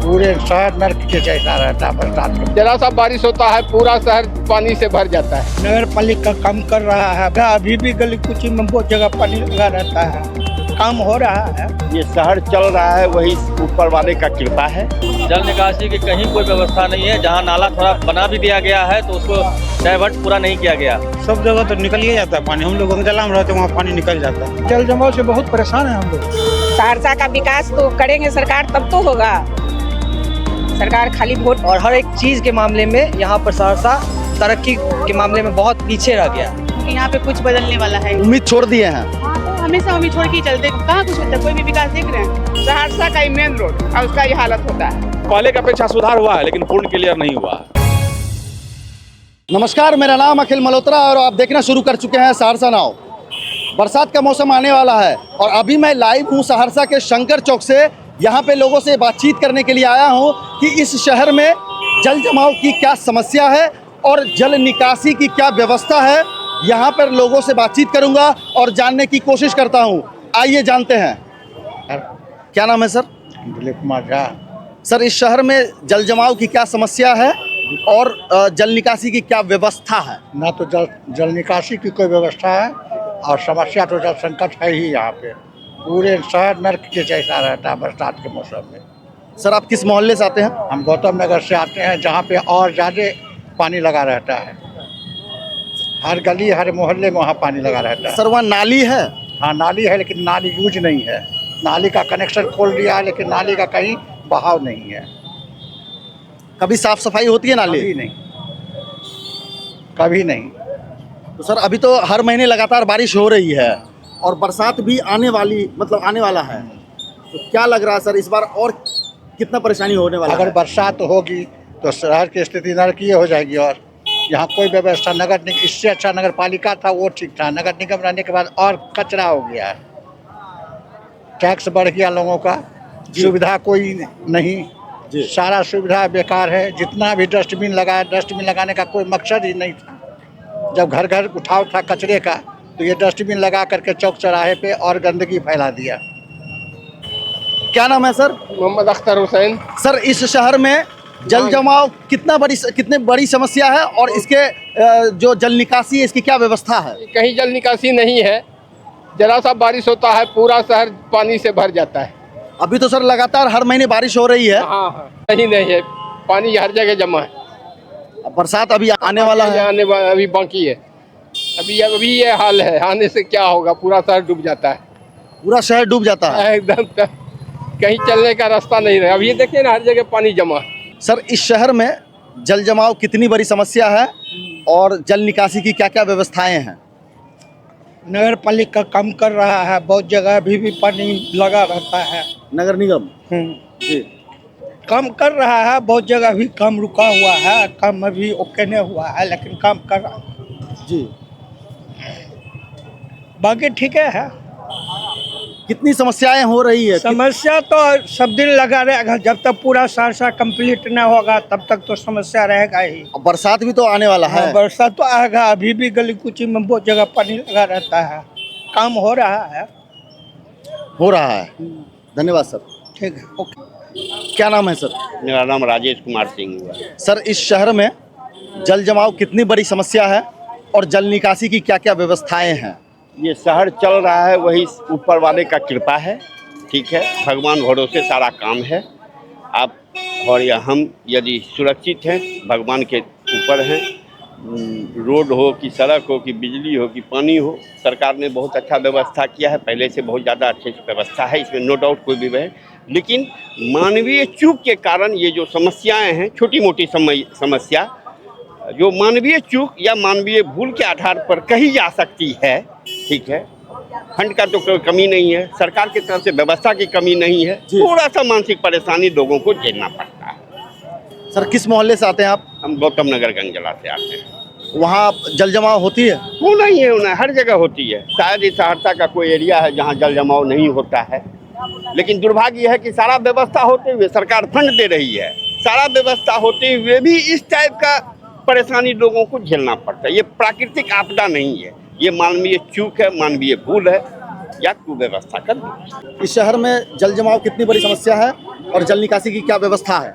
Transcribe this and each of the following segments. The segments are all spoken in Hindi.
पूरे शहर नर्क के जैसा रहता है बरसात में। जरा सा बारिश होता है पूरा शहर पानी से भर जाता है। नगर पालिका काम कर रहा है, अभी भी गली कुची में बहुत जगह पानी लगा रहता है, काम हो रहा है। ये शहर चल रहा है, वही ऊपर वाले का कृपा है। जल निकासी की कहीं कोई व्यवस्था नहीं है। जहाँ नाला थोड़ा बना भी दिया गया है तो उसको डाइवर्ट पूरा नहीं किया गया। सब जगह तो निकल ही जाता है पानी। हम लोग गंगजला में रहते हैं, वहाँ पानी निकल जाता है। जल जमाव से बहुत परेशान है हम लोग। सहरसा का विकास तो करेंगे सरकार, तब तो होगा। सरकार खाली वोट और हर एक चीज के मामले में यहाँ पर सहरसा तरक्की के मामले में बहुत पीछे रह गया। यहाँ पे कुछ बदलने वाला है। उम्मीद छोड़ दिए हैं। हमेशा उम्मीद छोड़ के चलते, कहाँ कुछ होता है, कोई भी विकास देख रहे हैं। सहरसा का मेन रोड और उसका ये हालत होता है। पहले की अपेक्षा सुधार हुआ है, लेकिन पूर्ण क्लियर नहीं हुआ। नमस्कार, मेरा नाम अखिल मल्होत्रा और आप देखना शुरू कर चुके हैं सहरसा नाव। बरसात का मौसम आने वाला है और अभी मैं लाइव हूँ सहरसा के शंकर चौक से। यहाँ पे लोगों से बातचीत करने के लिए आया हूँ कि इस शहर में जल जमाव की क्या समस्या है और जल निकासी की क्या व्यवस्था है। यहाँ पर लोगों से बातचीत करूँगा और जानने की कोशिश करता हूँ। आइए जानते हैं। क्या नाम है सर? दिलीप कुमार झा। सर, इस शहर में जल जमाव की क्या समस्या है और जल निकासी की क्या व्यवस्था है? ना तो जल निकासी की कोई व्यवस्था है और समस्या तो जल संकट है ही। यहाँ पे पूरे शहर नर्क के जैसा रहता है बरसात के मौसम में। सर, आप किस मोहल्ले से आते हैं? हम गौतम नगर से आते हैं, जहाँ पे और ज़्यादा पानी लगा रहता है। हर गली हर मोहल्ले में वहाँ पानी लगा रहता है। सर, वहाँ नाली है? हाँ, नाली है, लेकिन नाली यूज नहीं है। नाली का कनेक्शन खोल दिया है, लेकिन नाली का कहीं बहाव नहीं है। कभी साफ सफाई होती है नाली? कभी नहीं, कभी नहीं। तो सर, अभी तो हर महीने लगातार बारिश हो रही है और बरसात भी आने वाला है, तो क्या लग रहा है सर, इस बार और कितना परेशानी होने वाला अगर है? बरसात होगी तो शहर की स्थिति नरकीय हो जाएगी और यहाँ कोई व्यवस्था नगर निगम, इससे अच्छा नगर पालिका था वो ठीक था। नगर निगम रहने के बाद और कचरा हो गया है, टैक्स बढ़ गया लोगों का, सुविधा कोई नहीं, सारा सुविधा बेकार है। जितना भी डस्टबिन लगाया, डस्टबिन लगाने का कोई मकसद ही नहीं था। जब घर घर उठाव था कचरे का, तो ये डस्टबिन लगा करके चौक चौराहे पे और गंदगी फैला दिया। क्या नाम है सर? मोहम्मद अख्तर हुसैन। सर, इस शहर में जल जमाव कितने बड़ी समस्या है और इसके जो जल निकासी है इसकी क्या व्यवस्था है? कहीं जल निकासी नहीं है। जरा सा बारिश होता है पूरा शहर पानी से भर जाता है। अभी तो सर लगातार हर महीने बारिश हो रही है। हाँ, कहीं नहीं है, पानी हर जगह जमा है। बरसात अभी आने वाला है, अभी बाकी है। अभी ये हाल है, आने से क्या होगा, पूरा शहर डूब जाता है। पूरा शहर डूब जाता है एकदम कहीं चलने का रास्ता नहीं रहा। अभी ये देखिए ना, हर जगह पानी जमा है। सर, इस शहर में जल जमाव कितनी बड़ी समस्या है और जल निकासी की क्या क्या व्यवस्थाएं हैं? नगर पालिका काम कर रहा है, बहुत जगह अभी भी पानी लगा रहता है। नगर निगम जी काम कर रहा है, बहुत जगह भी काम रुका हुआ है, काम अभी ओके नहीं हुआ है, लेकिन काम कर रहा है जी। बाकी ठीक है। कितनी समस्याएं हो रही है? समस्या तो सब दिन लगा रहेगा, जब तक पूरा सहरसा कंप्लीट न होगा तब तक तो समस्या रहेगा ही। बरसात भी तो आने वाला है। बरसात तो आएगा, अभी भी गली कुची में बहुत जगह पानी लगा रहता है, काम हो रहा है। धन्यवाद सर। ठीक है, ओके। क्या नाम है सर? मेरा नाम राजेश कुमार सिंह हुआ। सर, इस शहर में जल जमाव कितनी बड़ी समस्या है और जल निकासी की क्या क्या व्यवस्थाएं हैं? ये शहर चल रहा है, वही ऊपर वाले का कृपा है। ठीक है, भगवान भरोसे सारा काम है। आप और या हम यदि सुरक्षित हैं, भगवान के ऊपर हैं। रोड हो कि सड़क हो कि बिजली हो कि पानी हो, सरकार ने बहुत अच्छा व्यवस्था किया है। पहले से बहुत ज़्यादा अच्छी व्यवस्था है, इसमें नो डाउट कोई भी है। लेकिन मानवीय चूक के कारण ये जो समस्याएं हैं, छोटी मोटी समस्या जो मानवीय चूक या मानवीय भूल के आधार पर कही जा सकती है। ठीक है, फंड का तो कोई कमी नहीं है, सरकार की तरफ से व्यवस्था की कमी नहीं है। थोड़ा सा मानसिक परेशानी लोगों को झेलना पड़ता है। सर, किस मोहल्ले से आते हैं आप? हम गौतम नगर गंगजला से आते हैं। वहाँ जल जमाव होती है? होना ही है, होना हर जगह होती है। शायद इस सहरसा का कोई एरिया है जहाँ जल जमाव नहीं होता है, लेकिन दुर्भाग्य है कि सारा व्यवस्था होते हुए सरकार फंड दे रही है, सारा व्यवस्था होते हुए भी इस टाइप का परेशानी लोगों को झेलना पड़ता है। ये प्राकृतिक आपदा नहीं है, ये मानवीय चूक है, मानवीय भूल है। या कुव्यवस्था कर दी। इस शहर में जल जमाव कितनी बड़ी समस्या है और जल निकासी की क्या व्यवस्था है?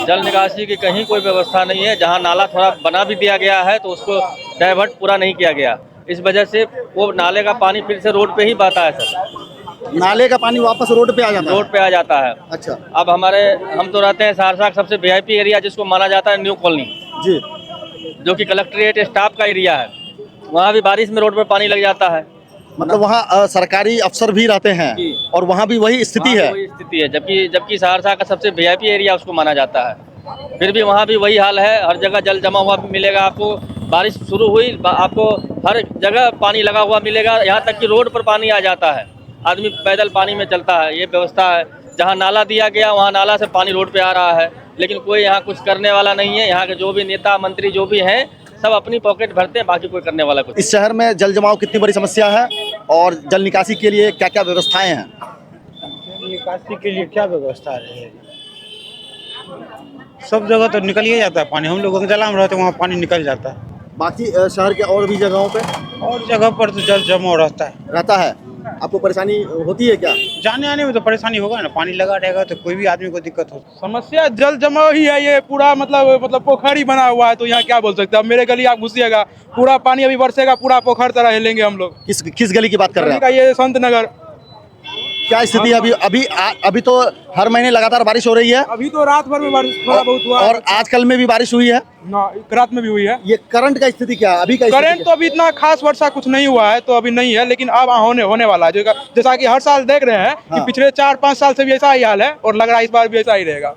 जल निकासी की कहीं कोई व्यवस्था नहीं है। जहाँ नाला थोड़ा बना भी दिया गया है तो उसको डाइवर्ट पूरा नहीं किया गया। इस वजह से वो नाले का पानी फिर से रोड पे ही बहता है सर। नाले का पानी वापस रोड पे आ जाता है? रोड पे आ जाता है। अच्छा। अब हम तो रहते हैं सहरसा का सबसे वीआईपी एरिया जिसको माना जाता है न्यू कॉलोनी जी, जो कि कलेक्ट्रेट स्टाफ का एरिया है। वहाँ भी बारिश में रोड पर पानी लग जाता है। मतलब वहाँ सरकारी अफसर भी रहते हैं और वहाँ भी वही स्थिति है? वही स्थिति है, जबकि सहरसा का सबसे वीआईपी एरिया उसको माना जाता है। फिर भी वहाँ भी वही हाल है। हर जगह जल जमा हुआ मिलेगा आपको। बारिश शुरू हुई आपको हर जगह पानी लगा हुआ मिलेगा। यहाँ तक कि रोड पर पानी आ जाता है। आदमी पैदल पानी में चलता है। ये व्यवस्था है। जहाँ नाला दिया गया वहाँ नाला से पानी रोड पे आ रहा है, लेकिन कोई यहाँ कुछ करने वाला नहीं है। यहाँ के जो भी नेता मंत्री जो भी हैं सब अपनी पॉकेट भरते हैं, बाकी कोई करने वाला कुछ। इस शहर में जल जमाव कितनी बड़ी समस्या है और जल निकासी के लिए क्या क्या व्यवस्थाएं हैं? जल निकासी के लिए क्या व्यवस्था है? सब जगह तो निकल ही जाता है पानी। हम लोग जला में रहते हैं, वहाँ पानी निकल जाता है। बाकी शहर के और भी जगहों पे? और जगह पर तो जल जमाव रहता है। आपको परेशानी होती है क्या? जाने आने में तो परेशानी होगा ना। पानी लगा रहेगा तो कोई भी आदमी को दिक्कत हो। समस्या जल जमाव ही है। ये पूरा मतलब पोखर ही बना हुआ है, तो यहाँ क्या बोल सकते हैं। अब मेरे गली आप घुसिएगा, पूरा पानी अभी बरसेगा, पूरा पोखर तरह हिलेंगे हम लोग। किस गली की बात कर रहे हैं? ये संत नगर। क्या स्थिति है अभी तो हर महीने लगातार बारिश हो रही है। अभी तो रात भर में बारिश थोड़ा बहुत हुआ और आजकल में भी बारिश हुई है ना, रात में भी हुई है। ये करंट का स्थिति क्या है अभी का? करंट तो अभी इतना खास वर्षा कुछ नहीं हुआ है, तो अभी नहीं है, लेकिन अब होने वाला है। जैसा कि हर साल देख रहे हैं कि पिछले 4-5 साल से भी ऐसा ही हाल है और लग रहा है इस बार भी ऐसा ही रहेगा।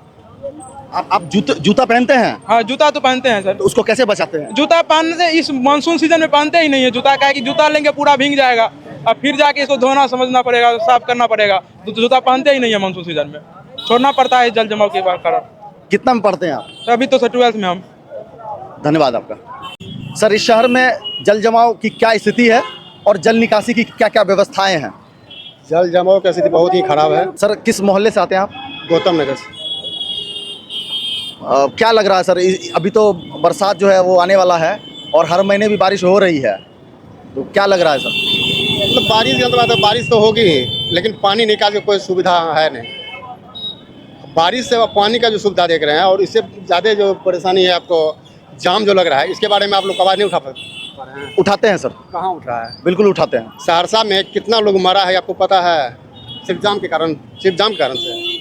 आप जूता पहनते हैं? हाँ, जूता तो पहनते हैं सर। तो उसको कैसे बचाते हैं? जूता पहनने इस मानसून सीजन में पहनते ही नहीं है जूता। क्या है कि जूता लेंगे पूरा भीग जाएगा, अब फिर जाके इसको धोना समझना पड़ेगा, साफ करना पड़ेगा। तो जूता पहनते ही नहीं है मानसून सीजन में, छोड़ना पड़ता है जल जमाव के कारण। कितना में पढ़ते हैं आप? अभी तो 12th में हम। धन्यवाद आपका। सर, इस शहर में जल जमाव की क्या स्थिति है और जल निकासी की क्या क्या व्यवस्थाएं हैं? जल जमाव की स्थिति बहुत ही खराब है। सर, किस मोहल्ले से आते हैं आप? गौतम नगर से। क्या लग रहा है सर, अभी तो बरसात जो है वो आने वाला है और हर महीने भी बारिश हो रही है, तो क्या लग रहा है सर? मतलब बारिश की बात है, बारिश तो होगी ही, लेकिन पानी निकाल के कोई सुविधा है नहीं। बारिश से पानी का जो सुविधा देख रहे हैं और इससे ज़्यादा जो परेशानी है आपको जाम जो लग रहा है, इसके बारे में आप लोग आवाज़ नहीं उठा पाते? उठाते हैं सर। कहाँ उठ रहा है? बिल्कुल उठाते हैं। सहरसा में कितना लोग मरा है आपको पता है? सिर्फ जाम के कारण से।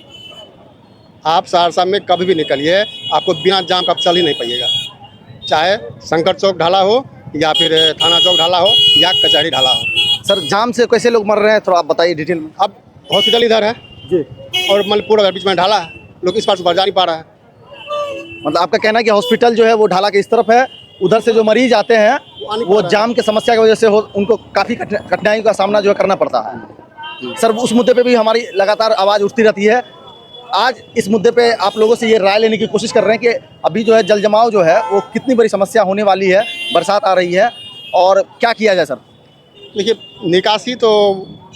आप सहरसा में कभी भी निकलिए, आपको बिना जाम का चल ही नहीं पाइएगा। चाहे शंकर चौक ढाला हो या फिर थाना चौक ढाला हो या कचहरी ढाला हो। सर, जाम से कैसे लोग मर रहे हैं, थोड़ा आप बताइए डिटेल में। अब हॉस्पिटल इधर है जी और मतलब पूरा बीच में ढाला है, लोग इस पार से जा नहीं पा रहा है। मतलब आपका कहना है कि हॉस्पिटल जो है वो ढाला के इस तरफ है, उधर से जो मरीज आते हैं वो जाम के समस्या की वजह से उनको काफ़ी कठिनाइयों का सामना जो है करना पड़ता है। सर, उस मुद्दे पे भी हमारी लगातार आवाज़ उठती रहती है। आज इस मुद्दे पे आप लोगों से ये राय लेने की कोशिश कर रहे हैं कि अभी जो है जल जमाव जो है वो कितनी बड़ी समस्या होने वाली है, बरसात आ रही है और क्या किया जाए सर? देखिए, निकासी तो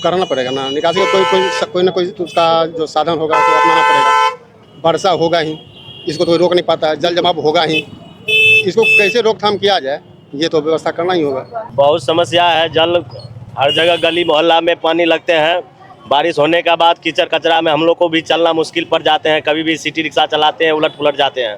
करना पड़ेगा ना। निकासी का कोई ना कोई उसका जो साधन होगा तो अपनाना पड़ेगा। वर्षा होगा ही, इसको तो रोक नहीं पाता है। जल जमाव होगा ही, इसको कैसे रोकथाम किया जाए ये तो व्यवस्था करना ही होगा। बहुत समस्या है। जल हर जगह गली मोहल्ला में पानी लगते हैं। बारिश होने के बाद कीचड़ कचरा में हम लोग को भी चलना मुश्किल पड़ जाते हैं। कभी भी सिटी रिक्शा चलाते हैं, उलट पुलट जाते हैं।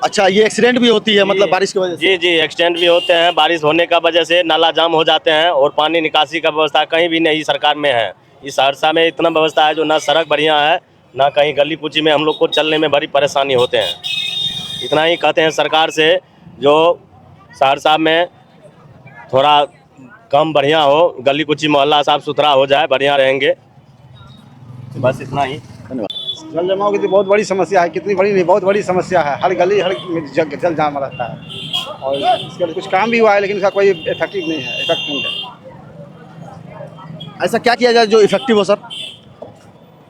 अच्छा, ये एक्सीडेंट भी होती है मतलब बारिश की वजह से? जी, एक्सीडेंट भी होते हैं। बारिश होने का वजह से नाला जाम हो जाते हैं और पानी निकासी का व्यवस्था कहीं भी नहीं सरकार में है। इस सहरसा में इतना व्यवस्था है जो ना सड़क बढ़िया है, ना कहीं गली कूची में हम लोग को चलने में बड़ी परेशानी होते हैं। इतना ही कहते हैं सरकार से, जो सहरसा में थोड़ा कम बढ़िया हो, गली कुची मोहल्ला साफ सुथरा हो जाए, बढ़िया रहेंगे। बस इतना ही। धन्यवाद। जल जमाव की तो बहुत बड़ी समस्या है। कितनी बड़ी नहीं, बहुत बड़ी समस्या है। हर गली हर जल जाम रहता है और इसके लिए कुछ काम भी हुआ है, लेकिन इसका कोई इफेक्टिव नहीं है, इफेक्ट नहीं है। ऐसा क्या किया जाए जो इफेक्टिव हो सर?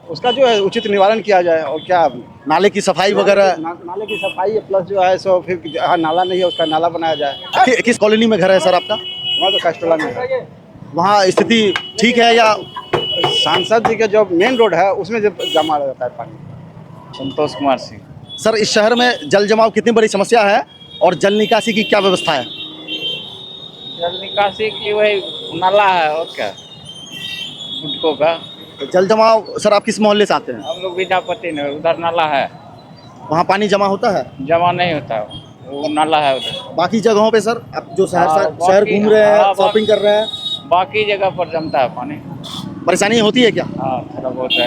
उसका जो है उचित निवारण किया जाए। और क्या, नाले की सफाई वगैरह? नाले की सफाई प्लस जो है सो फिर जहाँ नाला नहीं है उसका नाला बनाया जाए। किस कॉलोनी में घर है सर आपका? वहाँ तो कैस्टोला में है। वहाँ स्थिति ठीक है या? सांसद जी के जो मेन रोड है उसमें जब जमा रहता है पानी। संतोष कुमार सिंह। सर, इस शहर में जल जमाव कितनी बड़ी समस्या है और जल निकासी की क्या व्यवस्था है? जल निकासी की वही नाला है और क्या। सड़कों का। जल जमाव सर, आप किस मोहल्ले से आते हैं? हम लोग विद्यापति नगर, उधर नाला है। वहाँ पानी जमा होता है? जमा नहीं होता, वो नाला है उधर। बाकी जगहों पे सर, आप जो शहर बाकी- घूम रहे हैं, हाँ, शॉपिंग कर रहे हैं, बाकी जगह पर जमता है पानी। परेशानी होती है क्या? हाँ, थोड़ा बहुत है।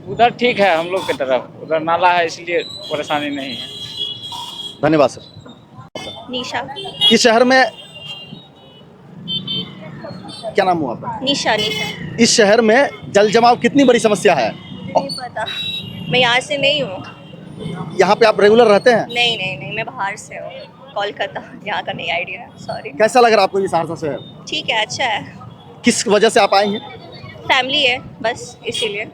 उधर ठीक है, हम लोग की तरफ उधर नाला है, इसलिए परेशानी नहीं है। धन्यवाद सर। निशा। इस शहर में क्या नाम हुआ आपका? निशा। निशा। इस शहर में जल जमाव कितनी बड़ी समस्या है? नहीं पता, मैं यहाँ से नहीं हूँ। यहाँ पे आप रेगुलर रहते हैं? नहीं नहीं नहीं, मैं बाहर से हूँ, कोलकाता। यहाँ का नहीं आइडिया है, सॉरी। कैसा लग रहा है आपको ये सहरसा शहर? ठीक है, अच्छा है। किस वजह से आप आए हैं? फैमिली है बस, इसीलिए।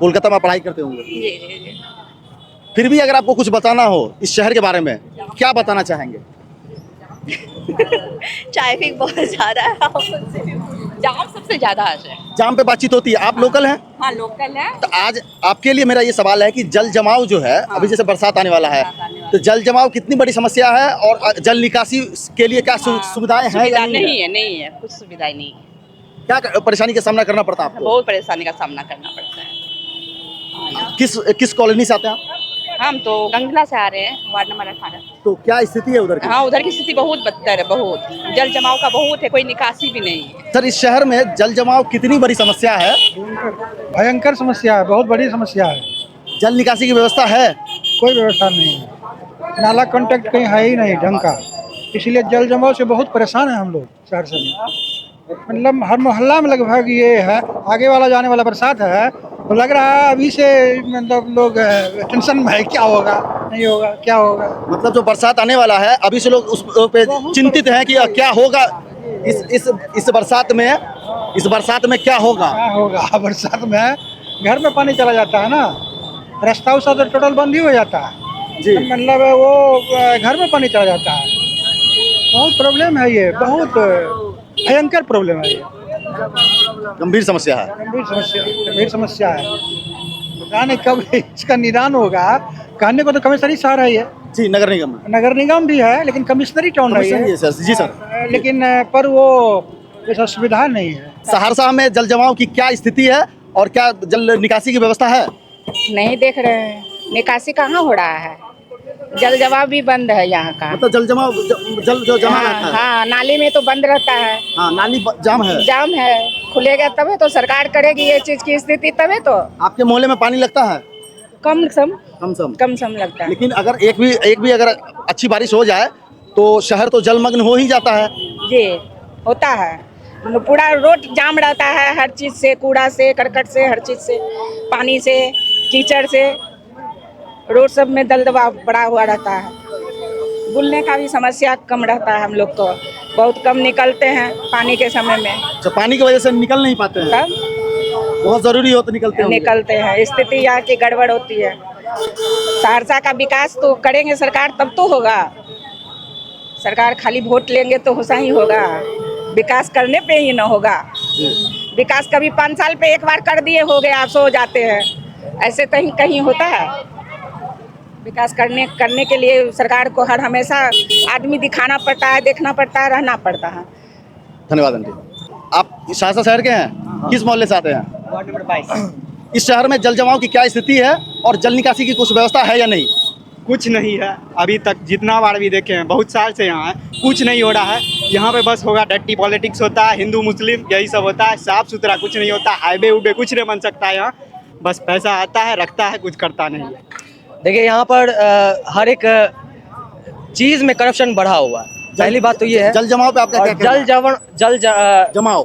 कोलकाता में पढ़ाई करते होंगे? जी जी जी। फिर भी अगर आपको कुछ बताना हो इस शहर के बारे में, क्या बताना चाहेंगे? ट्रैफिक बहुत ज्यादा है, जाम सबसे ज्यादा है। जाम पे बातचीत होती है। आप लोकल हैं? हाँ, लोकल है। तो आज आपके लिए मेरा ये सवाल है कि जल जमाव जो है, अभी जैसे बरसात आने वाला है, तो जल जमाव कितनी बड़ी समस्या है और जल निकासी के लिए क्या सुविधाएं हैं? सुविधा नहीं है, नहीं है, कुछ सुविधाएं नहीं है। क्या परेशानी का सामना करना पड़ता है आपको? बहुत परेशानी का सामना करना पड़ता है। किस कॉलोनी से आते हैं आप? हम तो गंगला से आ रहे हैं, वार्ड नंबर 18। तो क्या स्थिति है उधर की? हाँ, उधर की स्थिति बहुत बदतर है, बहुत जल जमाव का बहुत है, कोई निकासी भी नहीं है। सर, इस शहर में जल जमाव कितनी बड़ी समस्या है? भयंकर समस्या है, बहुत बड़ी समस्या है। जल निकासी की व्यवस्था है? कोई व्यवस्था नहीं है, नाला कॉन्टेक्ट कहीं है ही नहीं ढंग का, इसलिए जल जमाव से बहुत परेशान है हम लोग सहरसा में। मतलब हर मोहल्ला में लगभग ये है, आगे वाला जाने वाला बरसात है तो लग रहा है अभी से मतलब लोग टेंशन में है, क्या होगा नहीं होगा, क्या होगा। मतलब जो बरसात आने वाला है अभी से लोग उस पे चिंतित हैं कि क्या होगा इस बरसात में क्या होगा? बरसात में घर में पानी चला जाता है ना, रास्ता उसा तो टोटल बंद ही हो जाता है जी। मतलब वो घर में पानी चला जाता है, बहुत प्रॉब्लम है ये, बहुत भयंकर प्रॉब्लम है ये, गंभीर समस्या है। गंभीर समस्या है। पता नहीं कब इसका निदान होगा। कहने को तो कमिश्नरी शहर है ये जी, नगर निगम भी है, लेकिन कमिश्नरी टाउन है ये। जी सर। लेकिन पर वो ऐसा सुविधा नहीं है। सहरसा में जल जमाव की क्या स्थिति है और क्या जल निकासी की व्यवस्था है? नहीं देख रहे हैं, निकासी कहाँ हो रहा है, जल जमाव भी बंद है यहाँ का। मतलब जल जमाव जल जो जमा रहता है। हाँ, नाली में तो बंद रहता है। हाँ, नाली जाम है। खुलेगा तभी तो सरकार करेगी ये चीज की स्थिति, तभी तो। आपके मोहल्ले में पानी लगता है? कम सम लगता है। लेकिन अगर एक भी अगर अच्छी बारिश हो जाए तो शहर तो जलमग्न हो ही जाता है जी, होता है। पूरा रोड जाम रहता है, हर चीज से, कूड़ा से, करकट से, हर चीज से, पानी से, कीचड़ से, रोड सब में दलदल बड़ा हुआ रहता है। बुलने का भी समस्या कम रहता है, हम लोग तो बहुत कम निकलते हैं पानी के समय में। तो पानी की वजह से निकल नहीं पाते हैं? बहुत जरूरी हो तो निकलते हैं। स्थिति यहाँ की गड़बड़ होती है। सहरसा का विकास तो करेंगे सरकार तब तो होगा। सरकार खाली वोट लेंगे तो होसा ही होगा, विकास करने पे ही ना होगा। विकास कभी 5 साल पे एक बार कर दिए हो गया, आप सो जाते हैं, ऐसे कहीं होता है। विकास करने के लिए सरकार को हर हमेशा आदमी दिखाना पड़ता है, देखना पड़ता है, रहना पड़ता है। धन्यवाद आंटी। आप सहरसा शहर के हैं? किस मोहल्ले से आते हैं? Ward number 22। इस शहर में जल जमाव की क्या स्थिति है और जल निकासी की कुछ व्यवस्था है या नहीं? कुछ नहीं है अभी तक, जितना बार भी देखे हैं, बहुत साल से यहाँ है, कुछ नहीं हो रहा है। यहाँ पे बस होगा डर्टी पॉलिटिक्स होता है, हिंदू मुस्लिम यही सब होता है, साफ सुथरा कुछ नहीं होता। हाईवे उबे कुछ नहीं बन सकता है यहाँ, बस पैसा आता है, रखता है, कुछ करता नहीं है। देखिए यहाँ पर हर एक चीज़ में करप्शन बढ़ा हुआ है। पहली बात तो ये है। जल जमाव पे आपका क्या कहना है?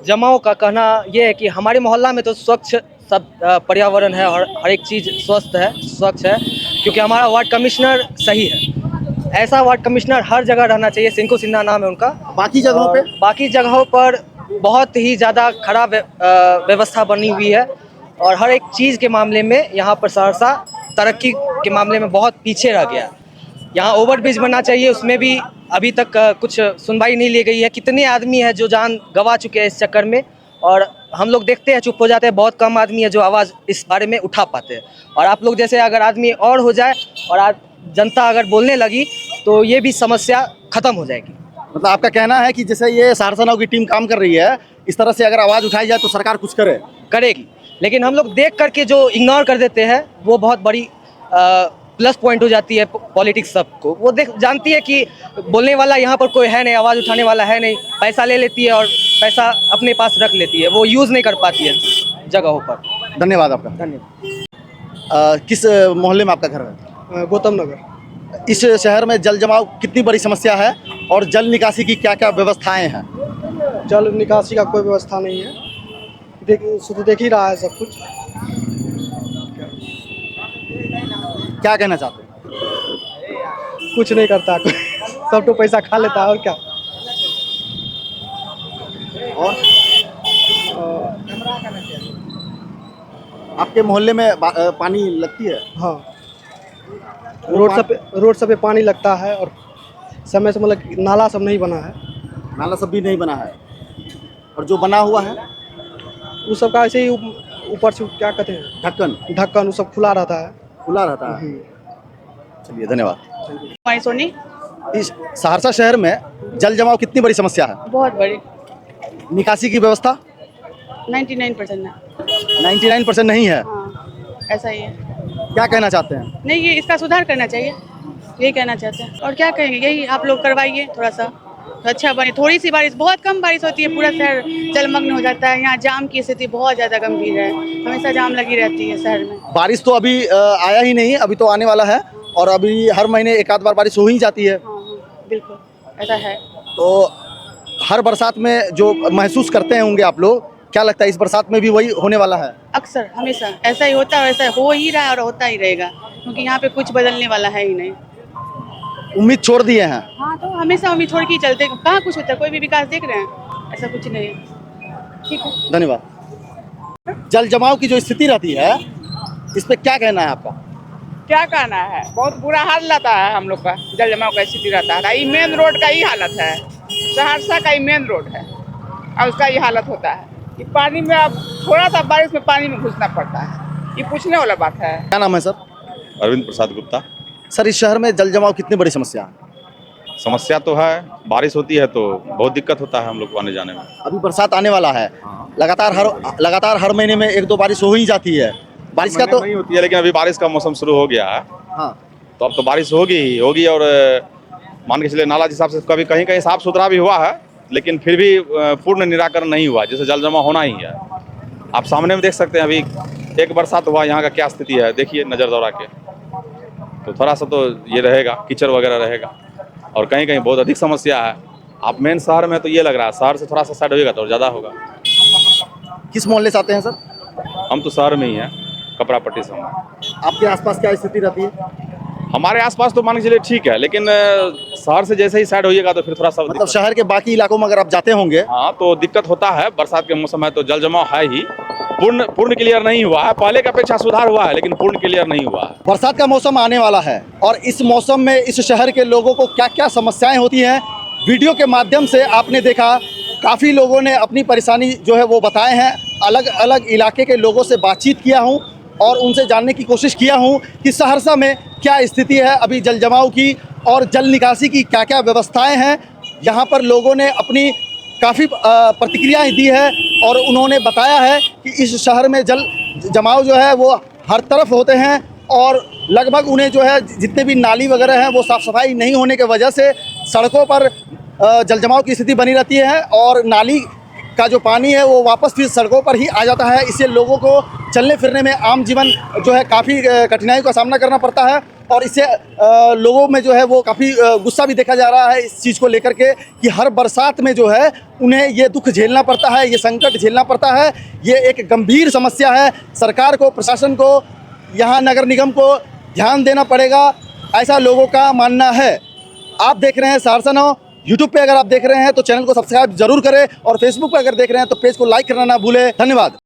जमाव का कहना ये है कि हमारे मोहल्ला में तो स्वच्छ सब पर्यावरण है और हर एक चीज़ स्वच्छ है, क्योंकि हमारा वार्ड कमिश्नर सही है। ऐसा वार्ड कमिश्नर हर जगह रहना चाहिए। सिंकू सिन्हा नाम है उनका। बाकी जगहों पर बहुत ही ज़्यादा खराब व्यवस्था बनी हुई है और हर एक चीज़ के मामले में यहाँ पर सहरसा तरक्की के मामले में बहुत पीछे रह गया। यहाँ ओवरब्रिज बनना चाहिए, उसमें भी अभी तक कुछ सुनवाई नहीं ली गई है। कितने आदमी हैं जो जान गंवा चुके हैं इस चक्कर में, और हम लोग देखते हैं चुप हो जाते हैं। बहुत कम आदमी है जो आवाज़ इस बारे में उठा पाते हैं। और आप लोग जैसे अगर आदमी और हो जाए और जनता अगर बोलने लगी तो ये भी समस्या खत्म हो जाएगी। मतलब आपका कहना है कि जैसे ये सहरसा नाव की टीम काम कर रही है, इस तरह से अगर आवाज़ उठाई जाए तो सरकार कुछ करे? करेगी, लेकिन हम लोग देख करके जो इग्नोर कर देते हैं वो बहुत बड़ी प्लस पॉइंट हो जाती है पॉलिटिक्स सबको। वो जानती है कि बोलने वाला यहाँ पर कोई है नहीं, आवाज़ उठाने वाला है नहीं, पैसा ले लेती है और पैसा अपने पास रख लेती है, वो यूज़ नहीं कर पाती है जगहों पर। धन्यवाद आपका। धन्यवाद। किस मोहल्ले में आपका घर है? गौतम नगर। इस शहर में जल जमाव कितनी बड़ी समस्या है और जल निकासी की क्या क्या व्यवस्थाएं हैं? जल निकासी का कोई व्यवस्था नहीं है, देख ही रहा है सब कुछ। क्या कहना चाहते हैं? कुछ नहीं करता कोई, सब तो पैसा खा लेता है और क्या। और आपके मोहल्ले में पानी लगती है? हाँ, रोड सब पे पानी लगता है और समय से मतलब नाला सब नहीं बना है। नाला सब भी नहीं बना है, और जो बना हुआ है वो सब का ऐसे ही ऊपर से क्या कहते हैं, ढक्कन वो सब खुला रहता है। चलिए, धन्यवाद। सोनी। इस सहरसा शहर में जल जमाव कितनी बड़ी समस्या है? बहुत बड़ी। निकासी की व्यवस्था 99% है। 99% नहीं है। हाँ, ऐसा ही है। क्या कहना चाहते हैं? नहीं, ये इसका सुधार करना चाहिए, यही कहना चाहते हैं। और क्या कहेंगे, यही आप लोग करवाइए थोड़ा सा तो अच्छा बने। थोड़ी सी बारिश, बहुत कम बारिश होती है, पूरा शहर जलमग्न हो जाता है। यहाँ जाम की स्थिति बहुत ज़्यादा गंभीर है, हमेशा जाम लगी रहती है शहर में। बारिश तो अभी आया ही नहीं, अभी तो आने वाला है, और अभी हर महीने एक आध बार बारिश हो ही जाती है। बिल्कुल ऐसा है। तो हर बरसात में जो महसूस करते हैं होंगे आप लोग, क्या लगता है इस बरसात में भी वही होने वाला है? अक्सर हमेशा ऐसा ही होता है, वैसा हो ही रहा है और होता ही रहेगा, क्योंकि यहाँ पे कुछ बदलने वाला है ही नहीं। उम्मीद छोड़ दिए हैं? हाँ, तो हमेशा उम्मीद छोड़ के ही चलते, कहाँ कुछ होता है, कोई भी विकास देख रहे हैं? ऐसा कुछ नहीं है। ठीक है, धन्यवाद। जल जमाव की जो स्थिति रहती है, इस पे क्या कहना है आपका? क्या कहना है, बहुत बुरा हाल रहता है हम लोग का, जल जमाव का स्थिति रहता है। ये मेन रोड का ही हालत है, सहरसा का ही मेन रोड है और उसका ये हालत होता है कि पानी में अब थोड़ा सा बारिश में पानी में घुसना पड़ता है, ये पूछने वाला बात है। क्या नाम है सर? अरविंद प्रसाद गुप्ता। सर, इस शहर में जल जमाव कितनी बड़ी समस्या है? समस्या तो है, बारिश होती है तो बहुत दिक्कत होता है हम लोग को आने जाने में। अभी बरसात आने वाला है, लगातार हर महीने में एक दो बारिश हो ही जाती है। बारिश का तो नहीं होती है, लेकिन अभी बारिश का मौसम शुरू हो गया है। हाँ, तो अब तो बारिश होगी और मान के चलिए नाला जिस हिसाब से कभी कहीं कहीं साफ सुथरा भी हुआ है, लेकिन फिर भी पूर्ण निराकरण नहीं हुआ, जैसे जल जमा होना ही है। आप सामने में देख सकते हैं, अभी एक बरसात हुआ, यहाँ का क्या स्थिति है देखिए नज़र दौड़ा के। तो थोड़ा सा तो ये रहेगा, कीचड़ वगैरह रहेगा, और कहीं कहीं बहुत अधिक समस्या है। आप मेन शहर में तो ये लग रहा है, शहर से थोड़ा सा साइड होगा तो ज़्यादा होगा। किस मोहल्ले से आते हैं सर? हम तो शहर में ही हैं, कपड़ा पट्टी से। आपके आसपास क्या स्थिति रहती है? हमारे आसपास तो मान के चलिए ठीक है, लेकिन शहर से जैसे ही साइड होइएगा तो फिर थोड़ा सा मतलब शहर के बाकी इलाकों में अगर आप जाते होंगे, हाँ, तो दिक्कत होता है। बरसात के मौसम है तो जल जमाव है ही, पूर्ण क्लियर नहीं हुआ है। पहले की अपेक्षा सुधार हुआ है, लेकिन पूर्ण क्लियर नहीं हुआ है। बरसात का मौसम आने वाला है, और इस मौसम में इस शहर के लोगों को क्या क्या समस्याएं होती हैं, वीडियो के माध्यम से आपने देखा। काफ़ी लोगों ने अपनी परेशानी जो है वो बताए हैं। अलग अलग इलाके के लोगों से बातचीत किया हूँ और उनसे जानने की कोशिश किया हूँ कि सहरसा में क्या स्थिति है अभी जल जमाव की, और जल निकासी की क्या क्या व्यवस्थाएं हैं। यहाँ पर लोगों ने अपनी काफ़ी प्रतिक्रियाएं दी है, और उन्होंने बताया है कि इस शहर में जल जमाव जो है वो हर तरफ होते हैं, और लगभग उन्हें जो है जितने भी नाली वगैरह हैं वो साफ़ सफाई नहीं होने की वजह से सड़कों पर जल जमाव की स्थिति बनी रहती है, और नाली का जो पानी है वो वापस फिर सड़कों पर ही आ जाता है। इससे लोगों को चलने फिरने में, आम जीवन जो है काफ़ी कठिनाइयों का सामना करना पड़ता है, और इससे लोगों में जो है वो काफ़ी गुस्सा भी देखा जा रहा है इस चीज़ को लेकर के कि हर बरसात में जो है उन्हें ये दुख झेलना पड़ता है, ये संकट झेलना पड़ता है। ये एक गंभीर समस्या है। सरकार को, प्रशासन को, यहाँ नगर निगम को ध्यान देना पड़ेगा, ऐसा लोगों का मानना है। आप देख रहे हैं सहरसा नाउ। यूट्यूब पे अगर आप देख रहे हैं तो चैनल को सब्सक्राइब जरूर करें, और फेसबुक पे अगर देख रहे हैं तो पेज को लाइक करना ना भूलें। धन्यवाद।